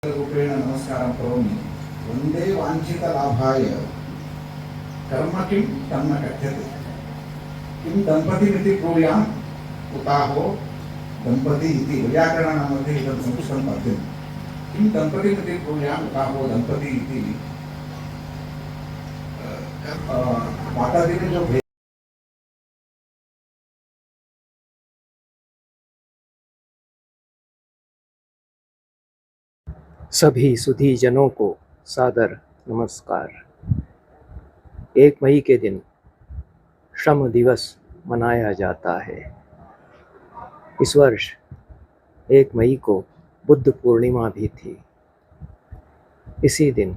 रूपेण नमस्कारं करोमि। वन्दे वाञ्छितलाभाय कर्म किं तन्न कथ्यते। किं दम्पतिमिति ब्रूयाम् उताहो दम्पति इति वैयाकरणमध्ये इदं संस्कृतं पद्यं। किं दम्पतिमिति ब्रूयाम् उताहो दम्पति इति मातादिने जो भेद सभी सुधी जनों को सादर नमस्कार। 1 मई के दिन श्रम दिवस मनाया जाता है। इस वर्ष 1 मई को बुद्ध पूर्णिमा भी थी। इसी दिन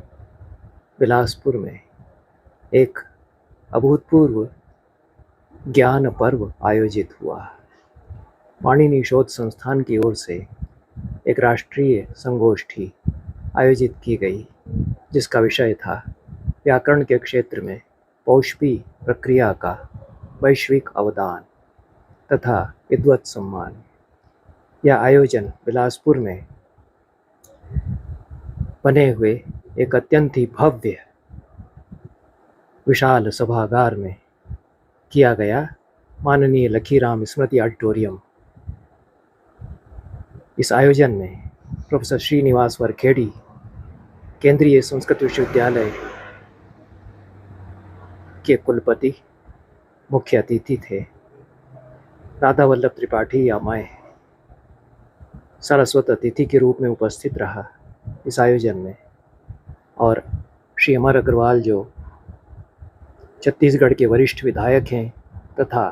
बिलासपुर में एक अभूतपूर्व ज्ञान पर्व आयोजित हुआ। पाणिनि शोध संस्थान की ओर से एक राष्ट्रीय संगोष्ठी आयोजित की गई, जिसका विषय था व्याकरण के क्षेत्र में पौष्पी प्रक्रिया का वैश्विक अवदान तथा विद्वत सम्मान। यह आयोजन बिलासपुर में बने हुए एक अत्यंत ही भव्य विशाल सभागार में किया गया, माननीय लखीराम स्मृति ऑडिटोरियम। इस आयोजन में प्रोफेसर श्रीनिवास वरखेड़ी, केंद्रीय संस्कृत विश्वविद्यालय के कुलपति मुख्य अतिथि थे। राधा वल्लभ त्रिपाठी आमाय सरस्वत अतिथि के रूप में उपस्थित रहा इस आयोजन में। और श्री अमर अग्रवाल जो छत्तीसगढ़ के वरिष्ठ विधायक हैं तथा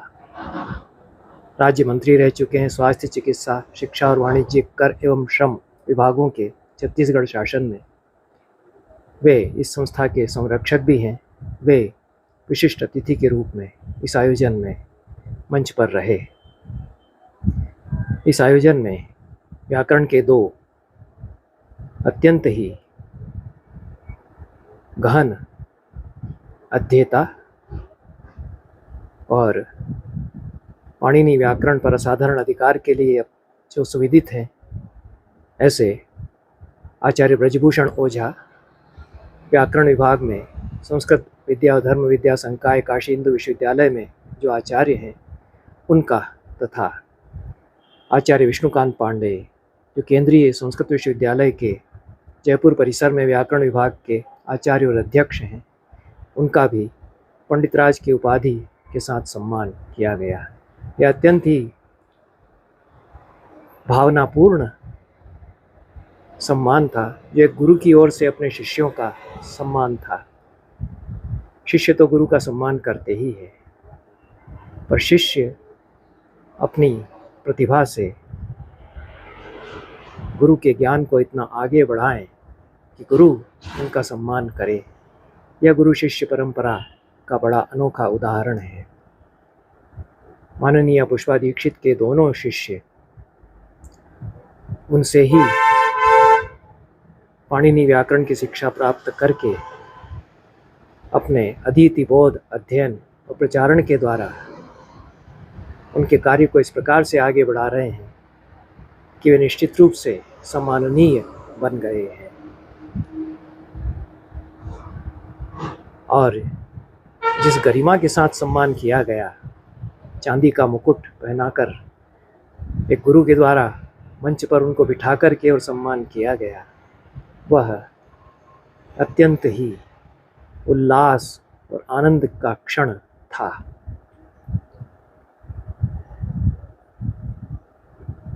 राज्य मंत्री रह चुके हैं स्वास्थ्य, चिकित्सा, शिक्षा और वाणिज्य, कर एवं श्रम विभागों के छत्तीसगढ़ शासन में, वे इस संस्था के संरक्षक भी हैं। वे विशिष्ट अतिथि के रूप में इस आयोजन में मंच पर रहे। इस आयोजन में व्याकरण के 2 अत्यंत ही गहन अध्येता और पाणिनि व्याकरण पर असाधारण अधिकार के लिए जो सुविदित हैं, ऐसे आचार्य ब्रजभूषण ओझा, व्याकरण विभाग में संस्कृत विद्या और धर्म विद्या संकाय काशी हिंदू विश्वविद्यालय में जो आचार्य हैं उनका, तथा आचार्य विष्णुकांत पांडे जो केंद्रीय संस्कृत विश्वविद्यालय के जयपुर परिसर में व्याकरण विभाग के आचार्य और अध्यक्ष हैं, उनका भी पंडितराज की उपाधि के साथ सम्मान किया गया। यह अत्यंत ही भावनापूर्ण सम्मान था, जो एक गुरु की ओर से अपने शिष्यों का सम्मान था। शिष्य तो गुरु का सम्मान करते ही है, पर शिष्य अपनी प्रतिभा से गुरु के ज्ञान को इतना आगे बढ़ाएं कि गुरु उनका सम्मान करे। यह गुरु शिष्य परंपरा का बड़ा अनोखा उदाहरण है। माननीय पुष्पा दीक्षित के दोनों शिष्य उनसे ही पाणिनि व्याकरण की शिक्षा प्राप्त करके अपने अधीति बोध, अध्ययन और प्रचारण के द्वारा उनके कार्य को इस प्रकार से आगे बढ़ा रहे हैं कि वे निश्चित रूप से सम्माननीय बन गए हैं। और जिस गरिमा के साथ सम्मान किया गया, चांदी का मुकुट पहनाकर एक गुरु के द्वारा मंच पर उनको बिठा करके और सम्मान किया गया, वह अत्यंत ही उल्लास और आनंद का क्षण था।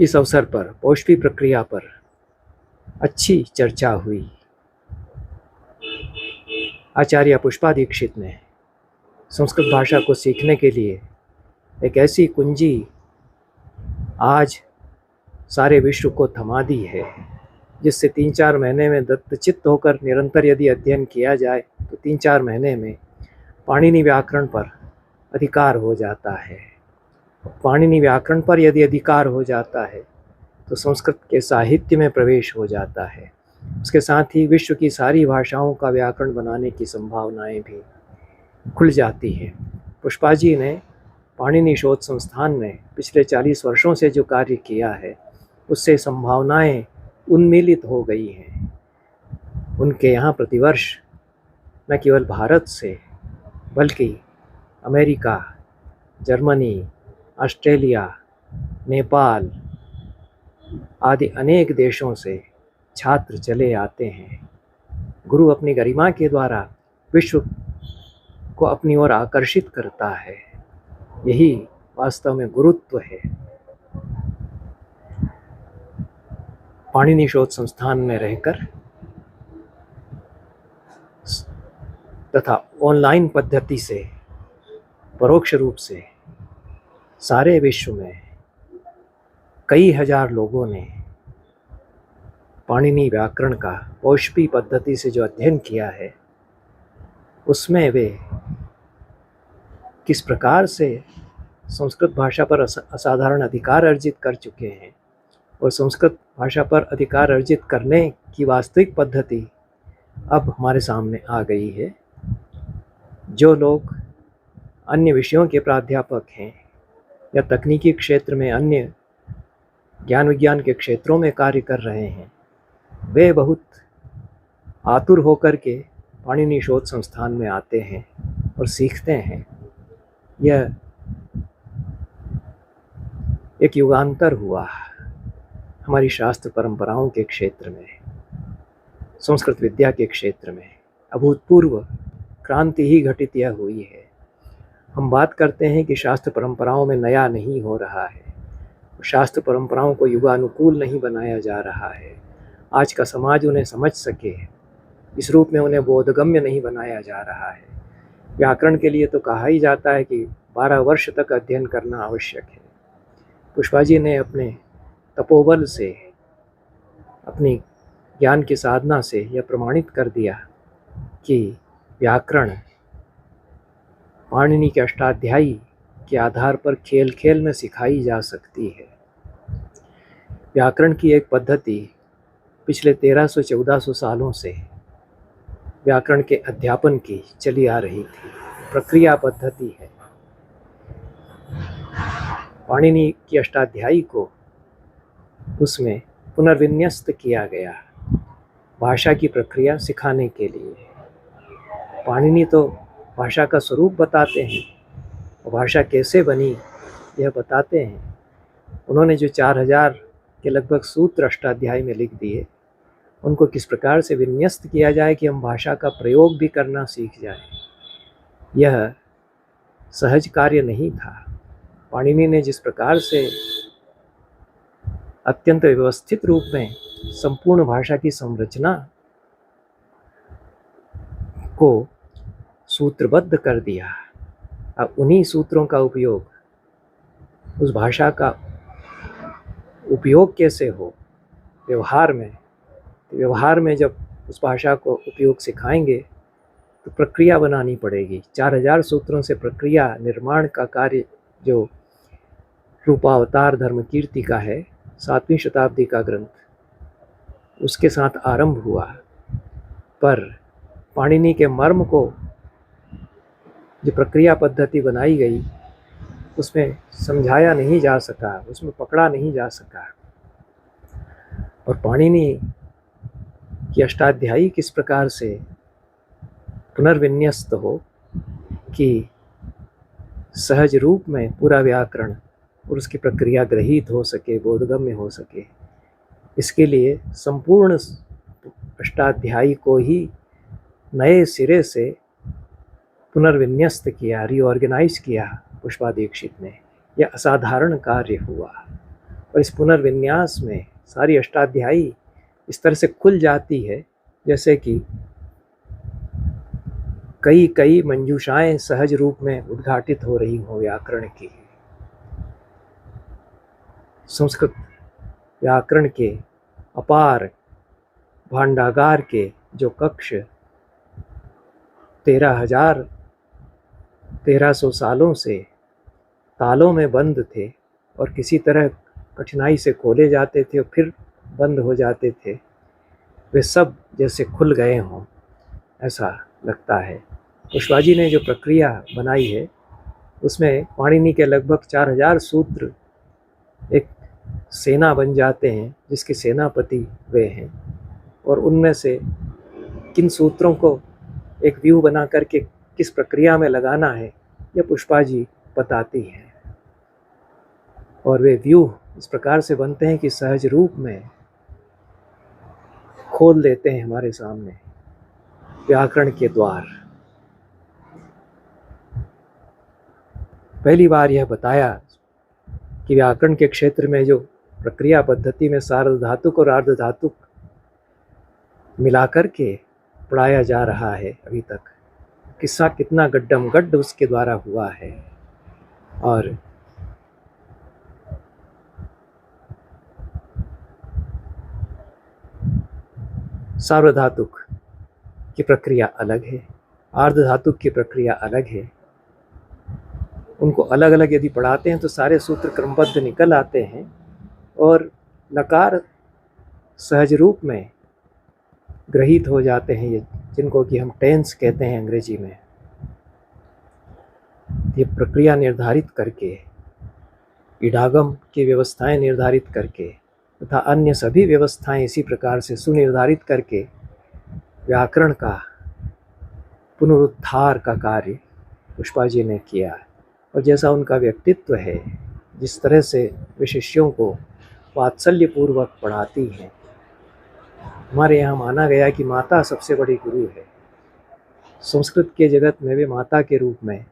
इस अवसर पर पौष्पी प्रक्रिया पर अच्छी चर्चा हुई। आचार्य पुष्पा दीक्षित ने संस्कृत भाषा को सीखने के लिए एक ऐसी कुंजी आज सारे विश्व को थमा दी है, जिससे 3-4 महीने में दत्तचित्त होकर निरंतर यदि अध्ययन किया जाए तो 3-4 महीने में पाणिनि व्याकरण पर अधिकार हो जाता है। पाणिनि व्याकरण पर यदि अधिकार हो जाता है तो संस्कृत के साहित्य में प्रवेश हो जाता है। उसके साथ ही विश्व की सारी भाषाओं का व्याकरण बनाने की संभावनाएं भी खुल जाती हैं। पुष्पा जी ने पाणिनि शोध संस्थान में पिछले 40 वर्षों से जो कार्य किया है, उससे संभावनाएं उन्मीलित हो गई हैं। उनके यहाँ प्रतिवर्ष न केवल भारत से बल्कि अमेरिका, जर्मनी, ऑस्ट्रेलिया, नेपाल आदि अनेक देशों से छात्र चले आते हैं। गुरु अपनी गरिमा के द्वारा विश्व को अपनी ओर आकर्षित करता है। यही वास्तव में गुरुत्व है। पाणिनि शोध संस्थान में रहकर तथा ऑनलाइन पद्धति से परोक्ष रूप से सारे विश्व में कई हजार लोगों ने पाणिनि व्याकरण का पौष्पी पद्धति से जो अध्ययन किया है, उसमें वे किस प्रकार से संस्कृत भाषा पर असाधारण अधिकार अर्जित कर चुके हैं और संस्कृत भाषा पर अधिकार अर्जित करने की वास्तविक पद्धति अब हमारे सामने आ गई है। जो लोग अन्य विषयों के प्राध्यापक हैं या तकनीकी क्षेत्र में अन्य ज्ञान विज्ञान के क्षेत्रों में कार्य कर रहे हैं, वे बहुत आतुर होकर के पाणिनि शोध संस्थान में आते हैं और सीखते हैं। यह एक युगांतर हुआ हमारी शास्त्र परंपराओं के क्षेत्र में, संस्कृत विद्या के क्षेत्र में अभूतपूर्व क्रांति ही घटित यह हुई है। हम बात करते हैं कि शास्त्र परंपराओं में नया नहीं हो रहा है, शास्त्र परंपराओं को युगानुकूल नहीं बनाया जा रहा है। आज का समाज उन्हें समझ सके इस रूप में उन्हें बोधगम्य नहीं बनाया जा रहा है। व्याकरण के लिए तो कहा ही जाता है कि 12 वर्ष तक अध्ययन करना आवश्यक है। पुष्पा जी ने अपने तपोबल से, अपनी ज्ञान की साधना से यह प्रमाणित कर दिया कि व्याकरण पाणिनि के अष्टाध्यायी के आधार पर खेल खेल में सिखाई जा सकती है। व्याकरण की एक पद्धति पिछले 1300-1400 सालों से व्याकरण के अध्यापन की चली आ रही थी, प्रक्रिया पद्धति है। पाणिनि की अष्टाध्यायी को उसमें पुनर्विन्यस्त किया गया भाषा की प्रक्रिया सिखाने के लिए। पाणिनि तो भाषा का स्वरूप बताते हैं और भाषा कैसे बनी यह बताते हैं। उन्होंने जो 4000 के लगभग सूत्र अष्टाध्यायी में लिख दिए, उनको किस प्रकार से विन्यस्त किया जाए कि हम भाषा का प्रयोग भी करना सीख जाएं, यह सहज कार्य नहीं था। पाणिनि ने जिस प्रकार से अत्यंत व्यवस्थित रूप में संपूर्ण भाषा की संरचना को सूत्रबद्ध कर दिया, अब उन्हीं सूत्रों का उपयोग, उस भाषा का उपयोग कैसे हो व्यवहार में जब उस भाषा को उपयोग सिखाएंगे तो प्रक्रिया बनानी पड़ेगी। 4000 सूत्रों से प्रक्रिया निर्माण का कार्य जो रूपावतार धर्म कीर्ति का है, 7वीं शताब्दी का ग्रंथ, उसके साथ आरंभ हुआ। पर पाणिनि के मर्म को जो प्रक्रिया पद्धति बनाई गई उसमें समझाया नहीं जा सका, उसमें पकड़ा नहीं जा सका। और पाणिनि की अष्टाध्यायी किस प्रकार से पुनर्विन्यस्त हो कि सहज रूप में पूरा व्याकरण और उसकी प्रक्रिया ग्रहित हो सके, बोधगम्य हो सके, इसके लिए संपूर्ण अष्टाध्यायी को ही नए सिरे से पुनर्विन्यस्त किया, रीऑर्गेनाइज किया पुष्पा दीक्षित ने। यह असाधारण कार्य हुआ और इस पुनर्विन्यास में सारी अष्टाध्यायी इस तरह से खुल जाती है जैसे कि कई कई मंजूषाएं सहज रूप में उद्घाटित हो रही हों व्याकरण की। संस्कृत व्याकरण के अपार भांडागार के जो कक्ष 1300 सालों से तालों में बंद थे और किसी तरह कठिनाई से खोले जाते थे और फिर बंद हो जाते थे, वे सब जैसे खुल गए हों ऐसा लगता है। पुष्पा जी ने जो प्रक्रिया बनाई है उसमें पाणिनि के लगभग 4000 सूत्र एक सेना बन जाते हैं जिसके सेनापति वे हैं, और उनमें से किन सूत्रों को एक व्यू बना करके किस प्रक्रिया में लगाना है, यह पुष्पा जी बताती हैं। और वे व्यू इस प्रकार से बनते हैं कि सहज रूप में खोल देते हैं हमारे सामने व्याकरण के द्वार। पहली बार यह बताया कि व्याकरण के क्षेत्र में जो प्रक्रिया पद्धति में सार्वधातुक और आर्धधातुक मिलाकर के पढ़ाया जा रहा है, अभी तक किस्सा कितना गड्ढम गड्ढ उसके द्वारा हुआ है। और सार्वधातुक की प्रक्रिया अलग है, आर्धधातुक की प्रक्रिया अलग है। उनको अलग अलग यदि पढ़ाते हैं तो सारे सूत्र क्रमबद्ध निकल आते हैं, और लकार सहज रूप में ग्रहित हो जाते हैं, ये जिनको कि हम टेंस कहते हैं अंग्रेजी में। ये प्रक्रिया निर्धारित करके, इडागम की व्यवस्थाएं निर्धारित करके तथा अन्य सभी व्यवस्थाएं इसी प्रकार से सुनिर्धारित करके व्याकरण का पुनरुद्धार का कार्य पुष्पा जी ने किया। और जैसा उनका व्यक्तित्व है, जिस तरह से वे शिष्यों को वात्सल्यपूर्वक पढ़ाती हैं। हमारे यहाँ माना गया कि माता सबसे बड़ी गुरु है। संस्कृत के जगत में वे माता के रूप में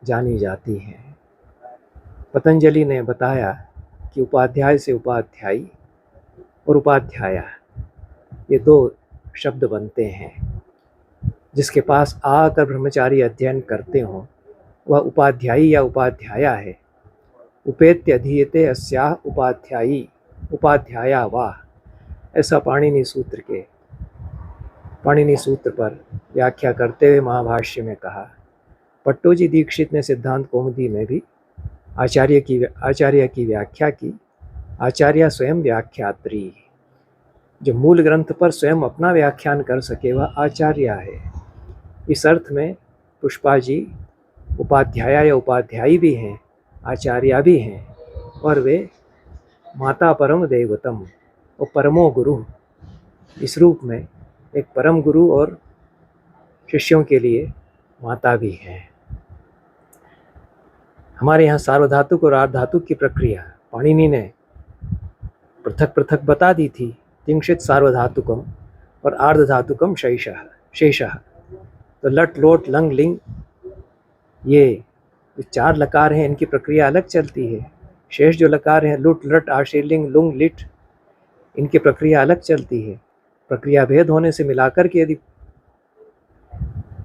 जानी जाती हैं। पतंजलि ने बताया कि उपाध्याय से उपाध्यायी और उपाध्याया ये दो शब्द बनते हैं। जिसके पास आकर ब्रह्मचारी अध्ययन करते हों वह उपाध्यायी या उपाध्याया है। उपेत्य अधीयते अस्याः उपाध्यायी उपाध्याया वाह, ऐसा पाणिनि सूत्र पर व्याख्या करते हुए महाभाष्य में कहा। पट्टोजी दीक्षित ने सिद्धांत कौमुदी में भी आचार्य की व्याख्या की। आचार्य स्वयं व्याख्यात्री, जो मूल ग्रंथ पर स्वयं अपना व्याख्यान कर सके वह आचार्य है। इस अर्थ में पुष्पा जी उपाध्याया या उपाध्यायी भी हैं, आचार्य भी हैं, और वे माता परम देवतम और परमो गुरु, इस रूप में एक परम गुरु और शिष्यों के लिए माता भी हैं। हमारे यहाँ सार्वधातुक और आर्धधातुक की प्रक्रिया पाणिनि ने पृथक पृथक बता दी थी। तिंक्षित सार्वधातुकम और आर्धधातुकम शेषः। तो लट लोट लंग लिंग, ये चार लकार हैं, इनकी प्रक्रिया अलग चलती है। शेष जो लकार हैं लुट लट आशीर्लिंग लुंग लिट, इनकी प्रक्रिया अलग चलती है। प्रक्रिया भेद होने से मिलाकर के यदि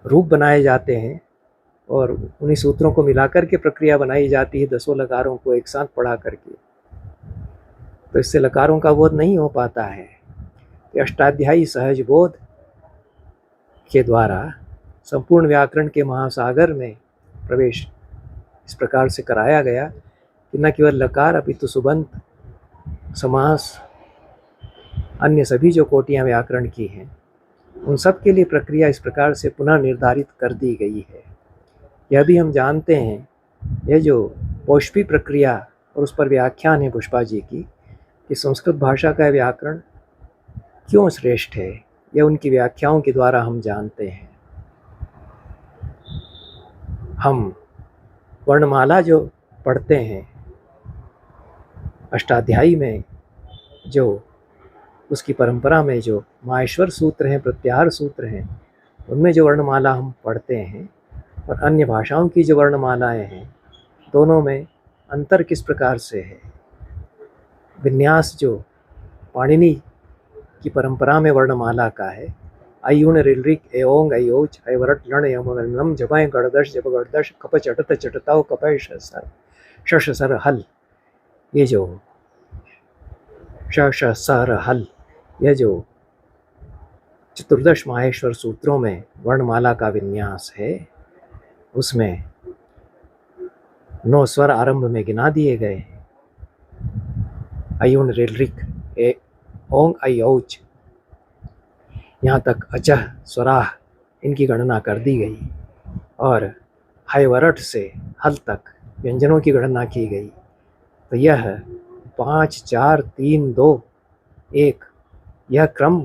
रूप बनाए जाते हैं और उन्हीं सूत्रों को मिलाकर के प्रक्रिया बनाई जाती है 10 लकारों को एक साथ पढ़ा करके, तो इससे लकारों का बोध नहीं हो पाता है। अष्टाध्यायी सहज बोध के द्वारा संपूर्ण व्याकरण के महासागर में प्रवेश इस प्रकार से कराया गया कि न केवल लकार अपितु सुबंत, समास, अन्य सभी जो कोटियां व्याकरण की हैं उन सब के लिए प्रक्रिया इस प्रकार से पुनः निर्धारित कर दी गई है। यह भी हम जानते हैं, यह जो पौष्पी प्रक्रिया और उस पर व्याख्यान है पुष्पा जी की कि संस्कृत भाषा का व्याकरण क्यों श्रेष्ठ है, यह उनकी व्याख्याओं के द्वारा हम जानते हैं। हम वर्णमाला जो पढ़ते हैं अष्टाध्यायी में, जो उसकी परंपरा में जो माहेश्वर सूत्र हैं, प्रत्याहार सूत्र हैं, उनमें जो वर्णमाला हम पढ़ते हैं और अन्य भाषाओं की जो वर्णमालाएं हैं, दोनों में अंतर किस प्रकार से है। विन्यास जो पाणिनि की परंपरा में वर्णमाला का है, अयुण रिलरिक एओंग अयोच अयवरट लण यमनम जपय गणदश जप गणदश कप चटत चटताओ कपय शश सर हल, ये जो शश सर हल, यह जो चतुर्दश माहेश्वर सूत्रों में वर्णमाला का विन्यास है, उसमें 9 स्वर आरंभ में गिना दिए गए। अयुन रिलरिक ए ओंग अयोच, यहाँ तक अचह स्वराह इनकी गणना कर दी गई और हैवरट से हल तक व्यंजनों की गणना की गई। तो यह 5 4 3 2 1 यह क्रम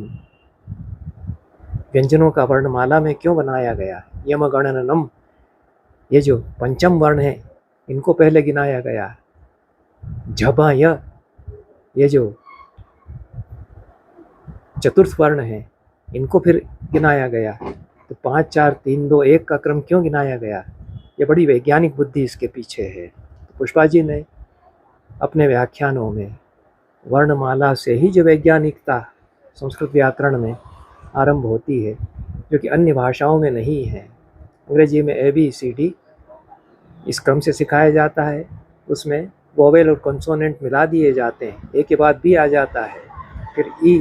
व्यंजनों का वर्णमाला में क्यों बनाया गया? यम गणनम, ये जो पंचम वर्ण है इनको पहले गिनाया गया। झबा ये जो चतुर्थ वर्ण है इनको फिर गिनाया गया। तो 5 4 3 2 1 का क्रम क्यों गिनाया गया? ये बड़ी वैज्ञानिक बुद्धि इसके पीछे है। तो पुष्पा जी ने अपने व्याख्यानों में वर्णमाला से ही जो वैज्ञानिकता संस्कृत व्याकरण में आरंभ होती है, जो कि अन्य भाषाओं में नहीं है। अंग्रेजी में ABCD इस क्रम से सिखाया जाता है, उसमें वोवेल और कंसोनेंट मिला दिए जाते हैं, ए के बाद बी आ जाता है, फिर ई,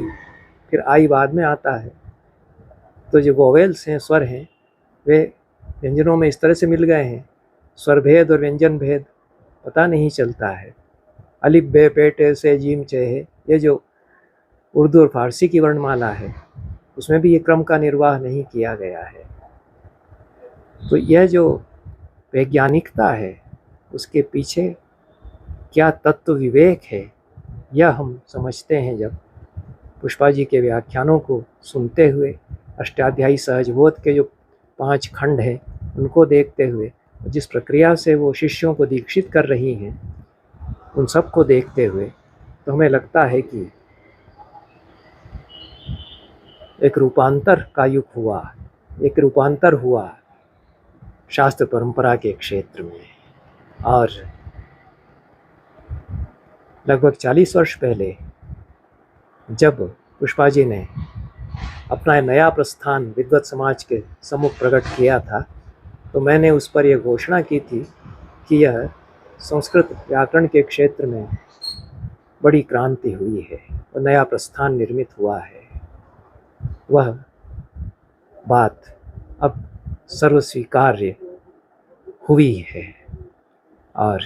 फिर आई बाद में आता है। तो जो वोवेल्स हैं, स्वर हैं, वे व्यंजनों में इस तरह से मिल गए हैं, स्वर भेद और व्यंजन भेद पता नहीं चलता है। अलिफ बे पेटे से जीम चे है, ये जो उर्दू और फारसी की वर्णमाला है उसमें भी ये क्रम का निर्वाह नहीं किया गया है। तो यह जो वैज्ञानिकता है उसके पीछे क्या तत्व विवेक है, यह हम समझते हैं जब पुष्पा जी के व्याख्यानों को सुनते हुए, अष्टाध्यायी सहजबोध के जो 5 खंड हैं उनको देखते हुए, जिस प्रक्रिया से वो शिष्यों को दीक्षित कर रही हैं उन सब को देखते हुए, तो हमें लगता है कि एक रूपांतर का युग हुआ, एक रूपांतर हुआ शास्त्र परंपरा के क्षेत्र में। और लगभग 40 वर्ष पहले जब पुष्पा जी ने अपना नया प्रस्थान विद्वत समाज के सम्मुख प्रकट किया था, तो मैंने उस पर यह घोषणा की थी कि यह संस्कृत व्याकरण के क्षेत्र में बड़ी क्रांति हुई है और नया प्रस्थान निर्मित हुआ है। वह बात अब सर्वस्वीकार्य हुई है और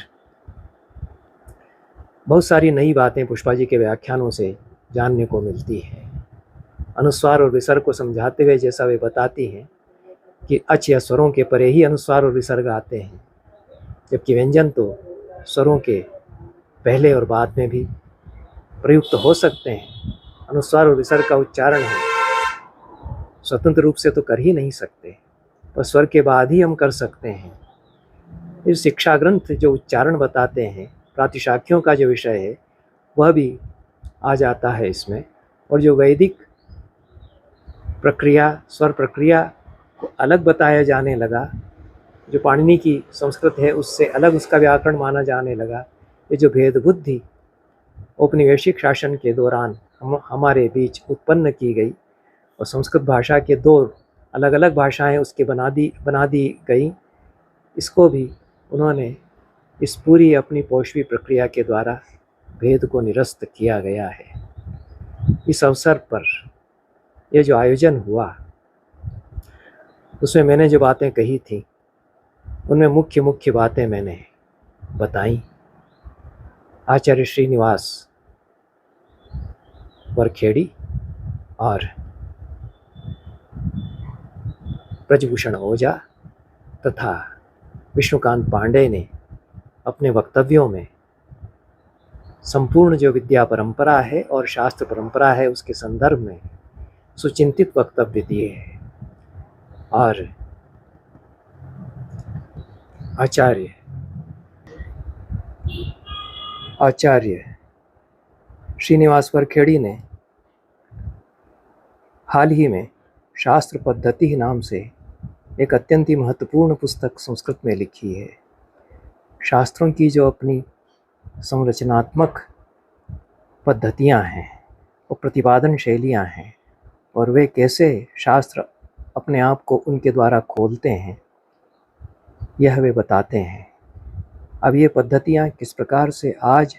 बहुत सारी नई बातें पुष्पा जी के व्याख्यानों से जानने को मिलती है। अनुस्वार और विसर्ग को समझाते हुए जैसा वे बताती हैं कि अच या स्वरों के परे ही अनुस्वार और विसर्ग आते हैं, जबकि व्यंजन तो स्वरों के पहले और बाद में भी प्रयुक्त हो सकते हैं। अनुस्वार और विसर्ग का उच्चारण है स्वतंत्र रूप से तो कर ही नहीं सकते, पर स्वर के बाद ही हम कर सकते हैं। इस शिक्षा ग्रंथ जो उच्चारण बताते हैं, प्रातिशाख्यों का जो विषय है वह भी आ जाता है इसमें, और जो वैदिक प्रक्रिया, स्वर प्रक्रिया को अलग बताया जाने लगा, जो पाणिनि की संस्कृत है उससे अलग उसका व्याकरण माना जाने लगा। ये जो भेद बुद्धि औपनिवेशिक शासन के दौरान हमारे बीच उत्पन्न की गई और संस्कृत भाषा के 2 अलग अलग भाषाएं उसके बना दी गई, इसको भी उन्होंने इस पूरी अपनी पौष्वी प्रक्रिया के द्वारा भेद को निरस्त किया गया है। इस अवसर पर यह जो आयोजन हुआ उसमें मैंने जो बातें कही थी उनमें मुख्य बातें मैंने बताई। आचार्य श्रीनिवास वरखेड़ी और ब्रजभूषण ओझा तथा विष्णुकांत पांडे ने अपने वक्तव्यों में संपूर्ण जो विद्या परंपरा है और शास्त्र परंपरा है उसके संदर्भ में सुचिंतित वक्तव्य दिए हैं। और आचार्य श्रीनिवास वरखेड़ी ने हाल ही में शास्त्र पद्धति नाम से एक अत्यंत ही महत्वपूर्ण पुस्तक संस्कृत में लिखी है। शास्त्रों की जो अपनी संरचनात्मक पद्धतियां हैं और प्रतिपादन शैलियां हैं और वे कैसे शास्त्र अपने आप को उनके द्वारा खोलते हैं, यह वे बताते हैं। अब ये पद्धतियां किस प्रकार से आज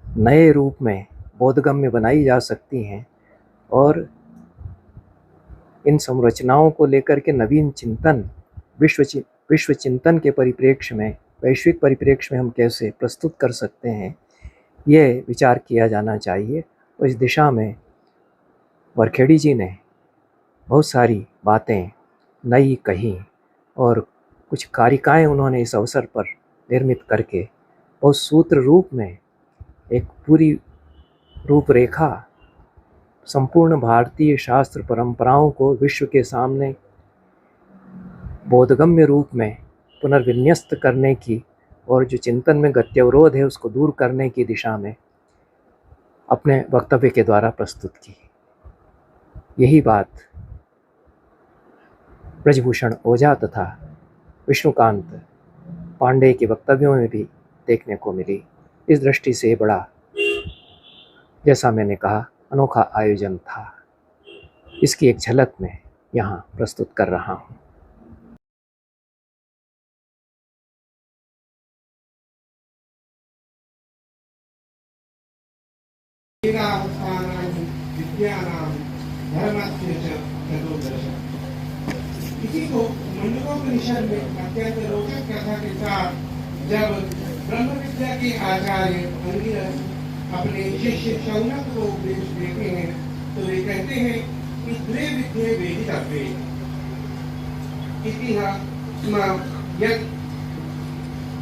नए रूप में बोधगम्य बनाई जा सकती हैं और इन संरचनाओं को लेकर के नवीन चिंतन, विश्व चिंतन के परिप्रेक्ष्य में, वैश्विक परिप्रेक्ष्य में हम कैसे प्रस्तुत कर सकते हैं, ये विचार किया जाना चाहिए। और इस दिशा में वरखेड़ी जी ने बहुत सारी बातें नई कही और कुछ कारिकाएं उन्होंने इस अवसर पर निर्मित करके बहुत सूत्र रूप में एक पूरी रूपरेखा संपूर्ण भारतीय शास्त्र परंपराओं को विश्व के सामने बोधगम्य रूप में पुनर्विन्यस्त करने की और जो चिंतन में गत्यवरोध है उसको दूर करने की दिशा में अपने वक्तव्य के द्वारा प्रस्तुत की। यही बात ब्रजभूषण ओझा तथा विष्णुकांत पांडे के वक्तव्यों में भी देखने को मिली। इस दृष्टि से बड़ा, जैसा मैंने कहा, अनोखा आयोजन था। इसकी एक झलक मैं यहाँ प्रस्तुत कर रहा हूँ। इसी को मंडलोपनिषद में अत्यंत रोचक कथा के साथ जब ब्रह्म विद्या के आचार्य अंगिरस अपने शिष्य शौनक को उपदेश देते हैं तो वे कहते हैं कि द्वे विद्ये वेदितव्ये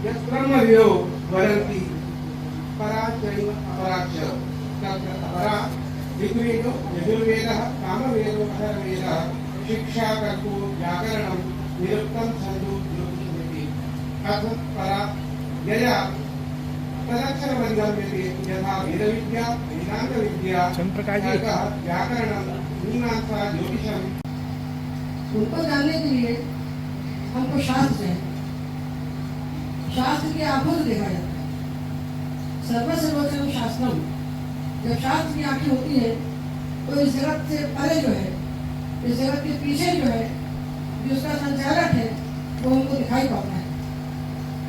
यत् ब्रह्मविदो वदन्ति पराचैव अपराच तत्र अपरा ऋग्वेदो यजुर्वेदः सामवेदो अथर्ववेदः शिक्षा कर्तु व्याकरणं निरुक्तं छन्दो ज्योतिषमिति अथ परा यया तदक्षरमधिगम्यते यथा वेदविद्या वेदान्तविद्या तर्कः व्याकरणं मीमांसा ज्योतिषम्। उनको जानने के लिए हमको शास्त्र है, शास्त्र के आंखों से देखा जाता है। सर्वसर्वोच्चम शास्त्रम, जब शास्त्र की आंखें होती है तो इस जगत से परे जो है, इस जगत के पीछे जो है, जो उसका संचालक है, वो हमको दिखाई पाता है।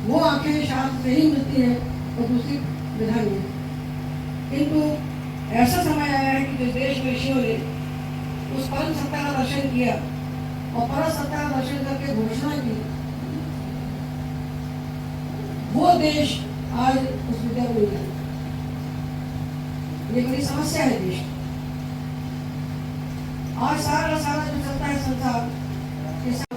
वो आंखें शास्त्र से ही मिलती है और दूसरी विधा नहीं। किंतु ऐसा समय आया है कि जिस देश में ऋषियों ने उस परम सत्ता का दर्शन किया और परम सत्ता का दर्शन करके घोषणा की, वो देश आज उस विद्या को मिला। ये बड़ी समस्या है देश। आज सारा का सारा जो चलता है संसार के साथ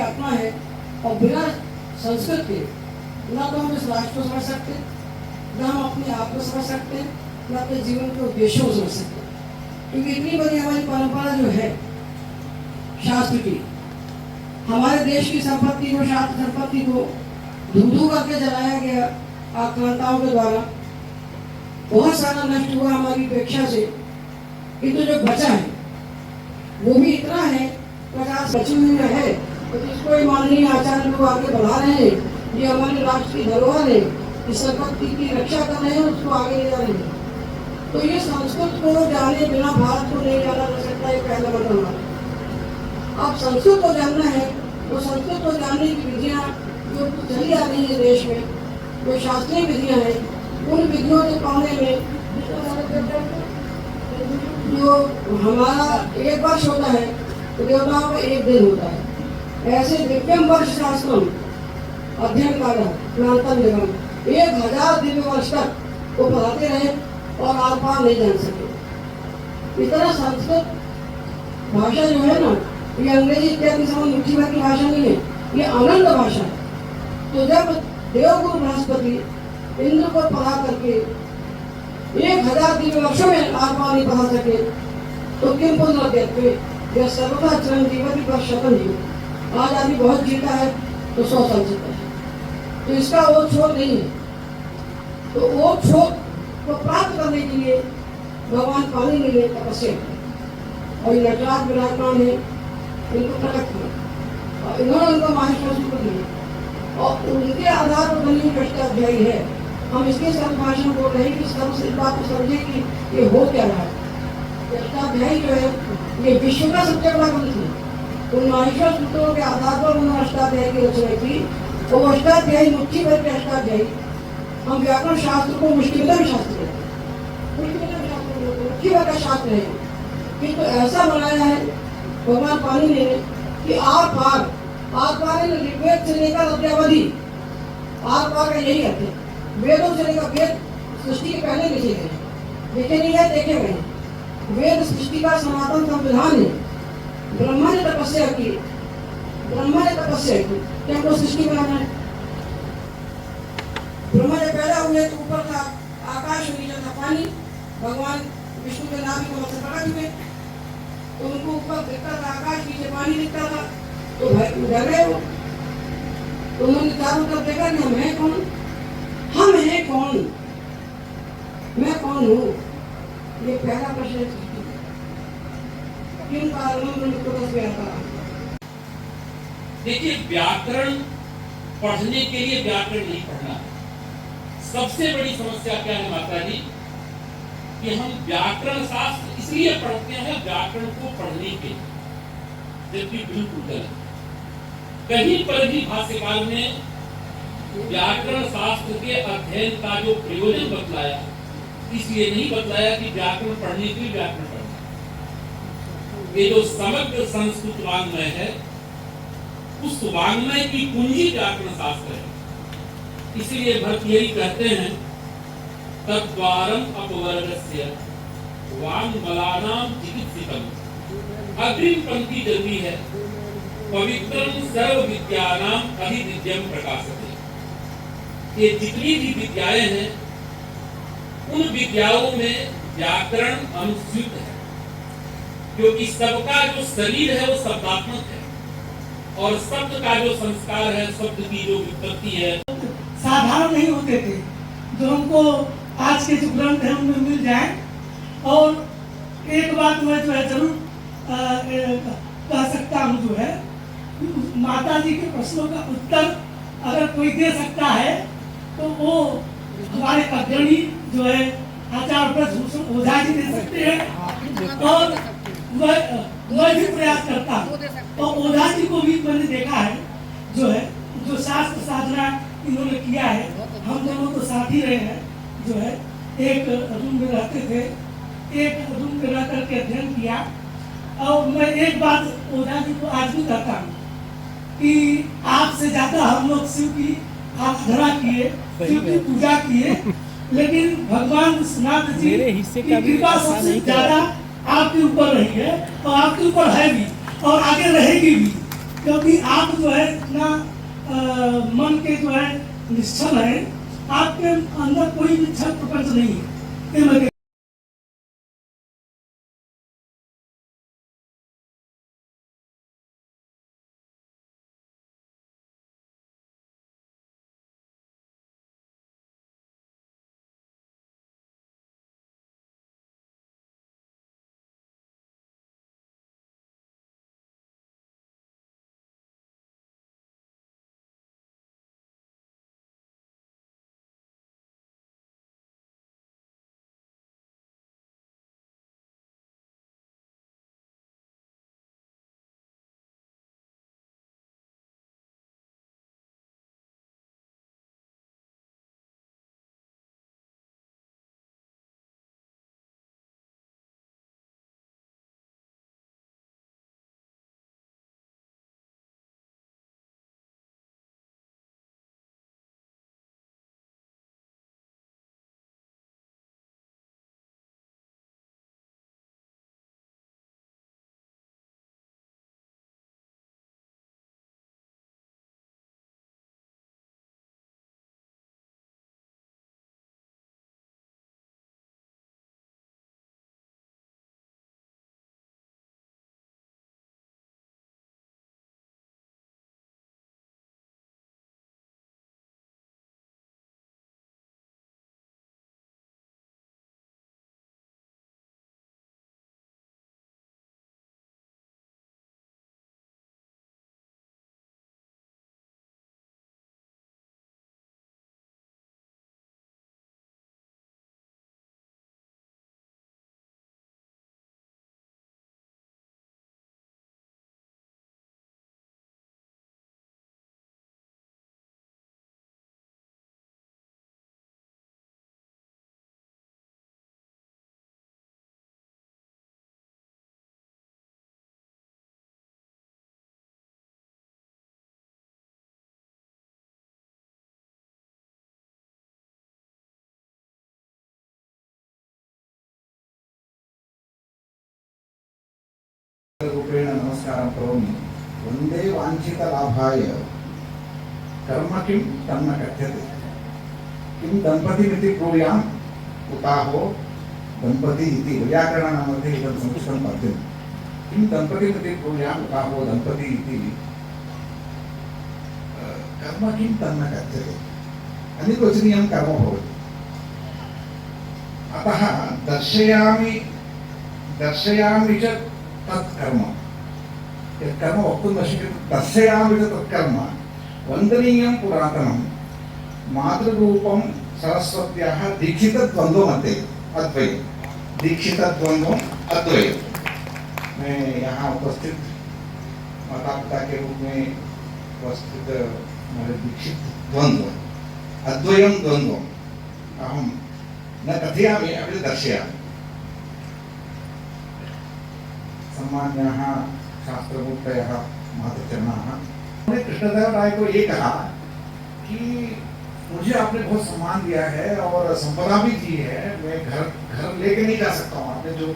आत्मा है और बिना संस्कृत के ना तो हम इस राष्ट्र को समझ सकते, ना हम अपने आप को समझ सकते, ना अपने जीवन के उद्देश्यों को समझ सकते। क्योंकि इतनी बड़ी हमारी परंपरा जो है शास्त्र की, हमारे देश की संपत्ति को, शास्त्र संपत्ति को धू करके जलाया गया आक्रांताओं के द्वारा। बहुत सारा नष्ट हुआ हमारी अपेक्षा से, किंतु जो बचा है वो भी इतना है 50 बची हुई है। तो इसको माननीय आचार्य लोग आगे बढ़ा रहे हैं। ये हमारे राष्ट्र की धरोहर है, इस संपत्ति की रक्षा कर रहे हैं, उसको आगे ले जा रहे हैं। तो ये संस्कृत को जाने बिना भारत को नहीं जाना जा सकता, ये पहला मतलब। अब संस्कृत को जानना है तो संस्कृत को जानने की विधियाँ जो चली आ रही है देश में, जो शास्त्रीय विधियाँ हैं, उन विधियों के पाने में जो हमारा एक वर्ष होता है तो देवताओं का एक दिन होता है। ऐसे दिव्यम वर्ष शास्त्रम अध्ययन काल ज्ञानतम निगम 1000 दिव्य वर्ष तक वो पढ़ाते रहे और आर पार नहीं जान सके। इतना संस्कृत भाषा जो है ना, ये अंग्रेजी इत्यादि समय मुट्ठी भर की भाषा नहीं है, ये आनंद भाषा है। तो जब देवगुरु बृहस्पति इंद्र को पढ़ा करके 1000 दिव्य वर्षों में आर पार नहीं पढ़ा सके तो किम पुनः देते यह सर्वथा चिरंजीवी पर शतन जीव। आज आदमी बहुत जीता है तो 100 साल जीता है, तो इसका वो छोड़ नहीं है। तो वो छोड़ को प्राप्त करने के लिए भगवान पानी में तपस्या है और नटराज विराजमान है, इनको प्रकट किया और इन्होंने उनको माहेश्वर सूत्र दिए और उनके आधार पर बनी अष्टाध्यायी है। हम इसके संभाषण बोल रहे हैं कि सब इस बात को समझे कि ये हो क्या रहा है। अष्टाध्यायी जो है ये विश्व का सबसे बड़ा ग्रंथ है। उन माहेश्वर सूत्रों के आधार पर उन्होंने अष्टाध्यायी की रचना की। वो अष्टाध्यायी मुट्ठी भर के अष्टाध्यायी, हम व्याकरण शास्त्र को मुश्किलतम शास्त्र है, मुट्ठी भर का शास्त्र है, किंतु ऐसा बनाया है भगवान पानी ने कि आर पार ऋग्वेद से लेकर अद्यावधि आर पार का यही अर्थ है। वेदों से लेकर वेद सृष्टि के पहले लिखे गए, लिखे नहीं है, देखे गए। वेद सृष्टि का सनातन संविधान है। ब्रह्मा ने तपस्या की, ब्रह्मा ने तपस्या की कि हमको सृष्टि बनाना है। ब्रह्मा जब पैदा हुए तो ऊपर था आकाश और नीचे था पानी। भगवान विष्णु के नाभि कमल से प्रकट हुए तो उनको ऊपर दिखता था आकाश, नीचे पानी दिखता था, तो डर गए वो। तो उन्होंने चारों तरफ देखा कि हम हैं कौन, हम हैं कौन, मैं कौन हूँ। ये पहला प्रश्न है सृष्टि का। किन कारणों ब्रह्म को रस आता। देखिए, व्याकरण पढ़ने के लिए व्याकरण नहीं पढ़ना है। सबसे बड़ी समस्या क्या है माता जी, कि हम व्याकरण शास्त्र इसलिए पढ़ते हैं व्याकरण को पढ़ने के लिए, जबकि बिल्कुल गलत। कहीं पर भी भाष्यकार ने व्याकरण शास्त्र के अध्ययन का जो प्रयोजन बतलाया, इसलिए नहीं बतलाया कि व्याकरण पढ़ने के लिए व्याकरण पढ़ना। ये जो समग्र संस्कृत वाङ्मय है, उस वाङ्मय की कुंजी व्याकरण शास्त्र है। इसलिए भर्तृहरि कहते हैं, तद्वारम अपवर्गस्य वाङ्मलानां चिकित्सितम्। अग्रिम पंक्ति जरूरी है, पवित्रम सर्व विद्यानां अधिविद्यम प्रकाशते। ये जितनी भी विद्याएं हैं, उन विद्याओं में व्याकरण अनुस्यूत है, क्योंकि सबका जो शरीर है वो शब्दात्मक है, और शब्द का जो संस्कार है, शब्द की जो विपत्ति है, साधारण नहीं होते थे, जो हमको आज के जो ग्रंथ है उनमें मिल जाए। और एक बात मैं जो है जरूर कह सकता हूँ, जो है माता जी के प्रश्नों का उत्तर अगर कोई दे सकता है तो वो हमारे अग्रणी जो है आचार्य ब्रजभूषण ओझा जी दे सकते हैं। और मैं भी प्रयास करता हूँ, और ओझा जी को भी मैंने देखा है, जो है जो शास्त्र साधना इन्होंने किया है। हम दोनों तो साथ ही रहे हैं, जो है एक रूम में रहते थे, एक रूम में रह करके अध्ययन किया। और मैं एक बात ओझा जी को आज भी कहता हूँ कि आपसे ज्यादा हम लोग शिव की आराधना किए, शिव की पूजा किए, लेकिन भगवान विश्वनाथ जी की कृपा सबसे ज्यादा आपके ऊपर रही है, और आपके ऊपर है भी, और आगे रहेगी भी, क्योंकि आप जो है इतना मन के जो है निश्चल है, आपके अंदर कोई भी छल प्रपंच नहीं है। नमस्कारं करोमि। वन्दे वाञ्छितलाभाय कर्म किं तन्न कथ्यते। किं दम्पतिमिति ब्रूयाम् उताहो दम्पति इति वैयाकरणमध्ये इदं संस्कृतं पद्यं। किं दम्पतिमिति ब्रूयाम् उताहो दम्पति इति कर्म किं तन्न कथ्यते। अनिर्वचनीयं कर्म भवति। अतः दर्शयामि च तत् कर्म। यत् कर्म वक्तुं न शक्यते, दर्शयामि च तत् कर्म वन्दनीयं पुरातनं मातृरूपं सरस्वत्याः दीक्षितद्वन्द्वमते अद्वैत। दीक्षितद्वन्द्वम अद्वैत। मैं यहाँ उपस्थित माता पिता के रूप में उपस्थित हमारे दीक्षित द्वन्द्व अद्वयं द्वन्द्वम् अहं न कथयामि अपि दर्शयामि। सम्मान्याः शास्त्रमूर्तयः मातृचरणाः, उन्होंने कृष्णदेव राय को ये कहा कि मुझे आपने बहुत सम्मान दिया है और संपदा भी दी है, मैं घर लेके नहीं जा सकता हूँ। आपने जो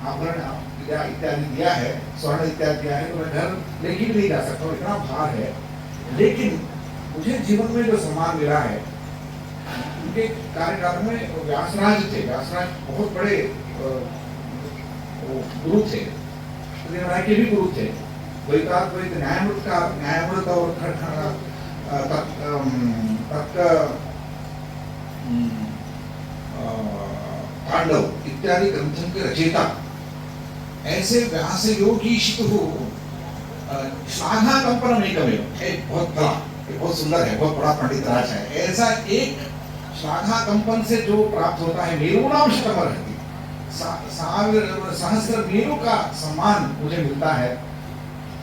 आभरण इत्यादि दिया है, स्वर्ण इत्यादि दिया है, तो मैं घर लेके भी नहीं जा सकता हूँ, इतना भार है। लेकिन मुझे जीवन में जो सम्मान मिला है, उनके कार्यकाल में व्यासराज थे। व्यासराज बहुत बड़े गुरु थे, राय के भी गुरु थे। द्वैताद्वैत न्यायामृत और तांडव इत्यादि ग्रंथों के रचयिता ऐसे व्यास योगी शितु श्लाघा कंपन एकमेव, बहुत सुंदर है, बहुत बड़ा पंडित राज है। ऐसा एक श्लाघा कंपन से जो प्राप्त होता है, मेरुणाम शतमर सहस्र मेरु का सम्मान मुझे मिलता है।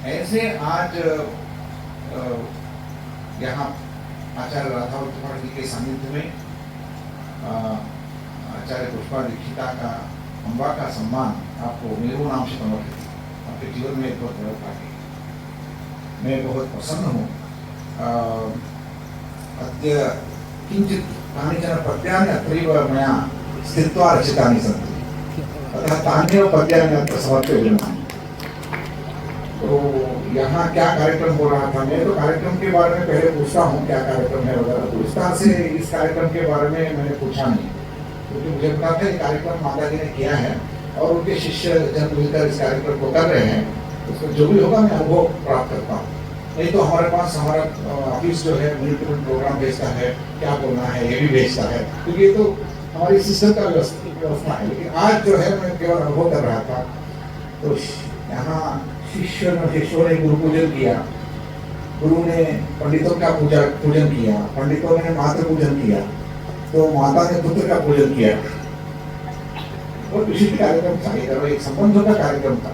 ऐसे आज यहाँ आचार्य राधावत त्रिपाठी के सानिध्य में आचार्य पुष्पा दीक्षिता का अम्बा का सम्मान आपको मेरु नाम से समर्पित आपके जीवन में बहुत बड़ा भाग्य। मैं बहुत प्रसन्न हूँ। अद्य किञ्चित् कानिचन पद्यानि अत्रैव मया स्थित्वा रचितानि सन्ति, अतः तान्येव पद्यानि अत्र समर्पयामि। तो यहाँ क्या कार्यक्रम हो रहा था, मैं तो कार्यक्रम के बारे में पहले पूछता हूँ क्या कार्यक्रम है वगैरह, तो विस्तार से इस कार्यक्रम के बारे में मैंने पूछा नहीं, क्योंकि मुझे पता था ये कार्यक्रम माता जी ने किया है और उनके शिष्य जन मिलकर इस कार्यक्रम को कर रहे हैं। उसमें जो भी होगा मैं अनुभव प्राप्त करता हूँ। नहीं तो हमारे पास हमारा ऑफिस जो है मिनट प्रोग्राम भेजता है, क्या बोलना है ये भी भेजता है, क्योंकि ये तो हमारी सिस्टम का व्यवस्था है। लेकिन आज जो है मैं केवल अनुभव कर रहा था। तो यहाँ शिष्यों ने गुरु पूजन किया, गुरु ने पंडितों का पूजन किया, पंडितों ने मातृ पूजन किया, तो माता ने पुत्र का पूजन किया। और विशिष्ट कार्यक्रम था, एक संबंधों का कार्यक्रम था।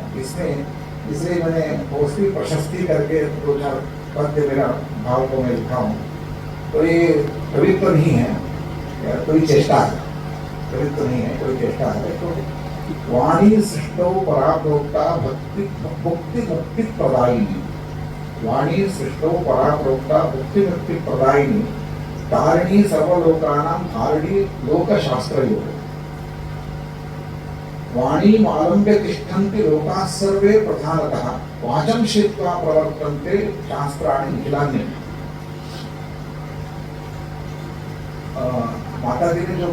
इसलिए मैंने पौष्टिक प्रशस्ति करके 2-4 पद्य मेरा भाव को मैं लिखा हूँ। तो ये कवित्व नहीं है, कोई चेष्टा है, कवित्व नहीं है, कोई चेष्टा है। तो वाणी सृष्टौ पराप्रोक्ता भक्ति मुक्ति प्रदायिनी, वाणी सृष्टौ पराप्रोक्ता भक्ति मुक्ति प्रदायिनी, तारिणी सर्वलोकानां धारिणी लोकशास्त्रयोः। वाणी आलम्ब्य तिष्ठन्ति लोकाः सर्वे प्रधानतः, वाचं श्रुत्वा प्रवर्तन्ते शास्त्राणि निखिलान्यपि। माता जी ने जो